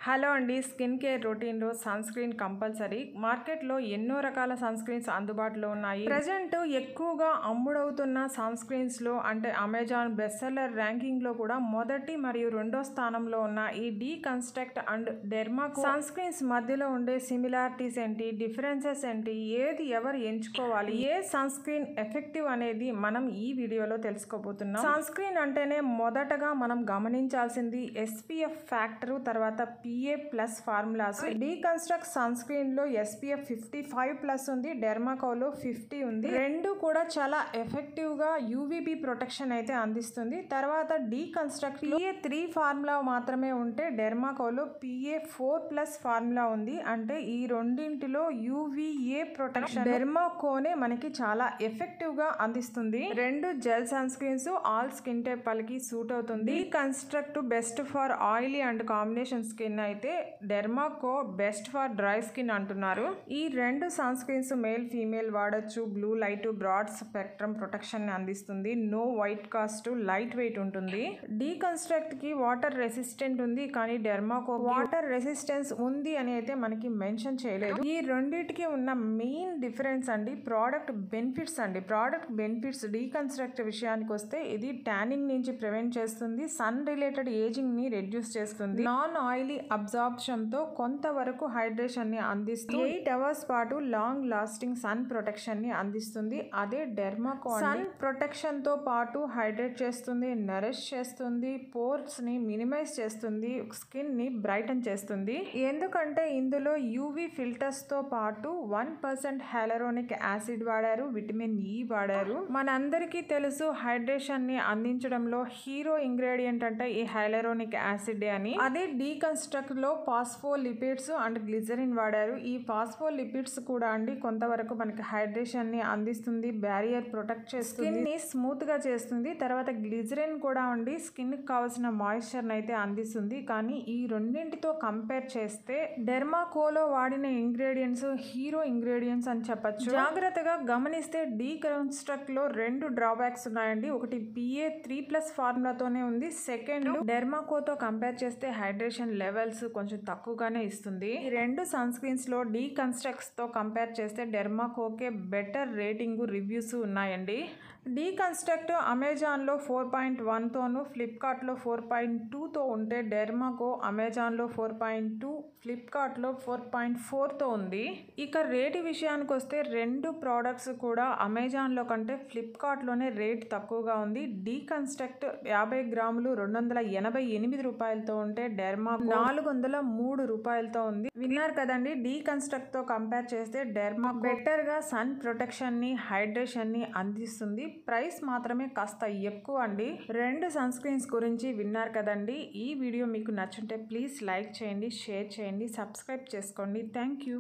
Hello అండి. Skin care రొటీన్‌లో sun screen compulsory. మార్కెట్‌లో ఎన్నో రకాల సన్ స్క్రీన్స్ అందుబాటులో ఉన్నాయి. ప్రెజెంట్ ఎక్కువగా అమ్ముడవుతున్న సన్ స్క్రీన్స్‌లో అంటే అమెజాన్ బెస్ట్ సెల్లర్ ర్యాంకింగ్‌లో కూడా మొదటి మరియు రెండో స్థానంలో ఉన్న ఈ deconstruct and Derma Co sun screens మధ్యలో ఉండే సిమిలారిటీస్ ఏంటి, డిఫరెన్సెస్ ఏంటి, ఏది ఎవరు ఎంచుకోవాలి, ఏ సన్ స్క్రీన్ ఎఫెక్టివ్ అనేది మనం ఈ వీడియోలో తెలుసుకోబోతున్నాం. సన్ స్క్రీన్ అంటేనే మొదటగా మనం గమనించాల్సింది SPF ఫ్యాక్టరు, తర్వాత PA+ formulas. Deconstruct sun screen లో SPF 55+ ఉంది, డెర్మాకోలో 50 ఉంది. రెండు కూడా చాలా ఎఫెక్టివ్ గా UVB ప్రొటెక్షన్ అయితే అందిస్తుంది. తర్వాత డీకన్స్ట్రక్ట్ PA3 ఫార్ములా మాత్రమే ఉంటే డెర్మాకోలో PA4+ ఫార్ములా ఉంది. అంటే ఈ రెండింటిలో UVA ప్రొటెక్షన్ డెర్మాకోనే మనకి చాలా ఎఫెక్టివ్ గా అందిస్తుంది. రెండు gel sunscreens all skin type వాళ్ళకి సూట్ అవుతుంది. Deconstruct best for oily and combination skin అయితే Derma Co best for dry skin అంటున్నారు. ఈ రెండు సన్ స్క్రీన్స్ మేల్ ఫీమేల్ వాడచ్చు. Blue light broad spectrum protection ని అందిస్తుంది. No white cast, lightweight ఉంటుంది. డీకన్స్ట్రక్ట్ కి వాటర్ రెసిస్టెంట్ ఉంది, కానీ డెర్మాకో వాటర్ రెసిస్టెన్స్ ఉంది అని అయితే మనకి మెన్షన్ చేయలేదు. ఈ రెండింటికి ఉన్న మెయిన్ డిఫరెన్స్ అండి ప్రోడక్ట్ బెనిఫిట్స్ అండి. ప్రోడక్ట్ బెనిఫిట్స్ డీకన్స్ట్రక్ట్ విషయానికి వస్తే ఇది ట్యానింగ్ నుంచి ప్రివెంట్ చేస్తుంది, సన్ రిలేటెడ్ ఏజింగ్ ని రెడ్యూస్ చేస్తుంది, నాన్ ఆయిలీ అబ్జార్ప్షన్ తో కొంతవరకు హైడ్రేషన్ ని అందిస్తూ 8 hours పాటు లాంగ్ లాస్టింగ్ సన్ ప్రొటెక్షన్ ని అందిస్తుంది. అదే డెర్మాకో సన్ ప్రొటెక్షన్ తో పాటు హైడ్రేట్ చేస్తుంది, నరిష్ చేస్తుంది, పోర్స్ ని మినిమైజ్ చేస్తుంది, స్కిన్ ని బ్రైటన్ చేస్తుంది. ఎందుకంటే ఇందులో UV ఫిల్టర్స్ తో పాటు 1% హైలరోనిక్ యాసిడ్ వాడారు, విటమిన్ E వాడారు. మనందరికీ తెలుసు హైడ్రేషన్ ని అందించడంలో హీరో ఇంగ్రీడియంట్ అంటే ఈ హైలరోనిక్ యాసిడ్ అని. అదే డీకన్స్ట్రక్ట్ లో ఫాస్ఫోలిపిడ్స్ అండ్ గ్లిజరిన్ వాడారు. ఈ ఫాస్ఫోలిపిడ్స్ కూడా అండి కొంతవరకు మనకి హైడ్రేషన్ ని అందిస్తుంది, బ్యారియర్ ప్రొటెక్ట్ చేస్తుంది, స్కిన్ ని స్మూత్ గా చేస్తుంది. తర్వాత గ్లిజరిన్ కూడా అండి స్కిన్ కి కావాల్సిన మాయిశ్చర్ అయితే అందిస్తుంది. కానీ ఈ రెండింటితో కంపేర్ చేస్తే డెర్మాకోలో వాడిన ఇంగ్రీడియంట్స్ హీరో ఇంగ్రీడియంట్స్ అని చెప్పొచ్చు. జాగ్రత్తగా గమనిస్తే డీకన్స్ట్రక్ట్ లో రెండు డ్రాబ్యాక్స్ ఉన్నాయండి. ఒకటి PA3+ ఫార్ములాతోనే ఉంది. సెకండ్ డెర్మాకోతో కంపేర్ చేస్తే హైడ్రేషన్ లెవెల్స్ కొంచెం తక్కువగానే ఇస్తుంది. ఈ రెండు సన్ స్క్రీన్స్ లో డీకన్స్ట్రక్ట్స్ తో కంపేర్ చేస్తే డెర్మాకోకే బెటర్ రేటింగ్ రివ్యూస్ ఉన్నాయండి. డీకన్స్ట్రక్ట్ అమెజాన్లో 4.1 తోను, ఫ్లిప్కార్ట్లో 4.2తో ఉంటే డెర్మాకో అమెజాన్లో 4.2, ఫ్లిప్కార్ట్లో 4.4తో ఉంది. ఇక రేటు విషయానికి వస్తే రెండు ప్రోడక్ట్స్ కూడా అమెజాన్లో కంటే ఫ్లిప్కార్ట్లోనే రేట్ తక్కువగా ఉంది. డీకన్స్ట్రక్ట్ 50 గ్రాములు 288 రూపాయలతో ఉంటే డెర్మాకో 403 రూపాయలతో ఉంది. విన్నారు కదండి, డీకన్స్ట్రక్ట్ తో కంపేర్ చేస్తే డెర్మాకో బెటర్ గా సన్ ప్రొటెక్షన్ ని, హైడ్రేషన్ ని అందిస్తుంది. ప్రైస్ మాత్రమే కాస్త ఎక్కువ అండి. రెండు సన్ స్క్రీన్స్ గురించి విన్నారు కదండి. ఈ వీడియో మీకు నచ్చుంటే ప్లీజ్ లైక్ చేయండి, షేర్ చేయండి, సబ్స్క్రైబ్ చేసుకోండి. Thank you.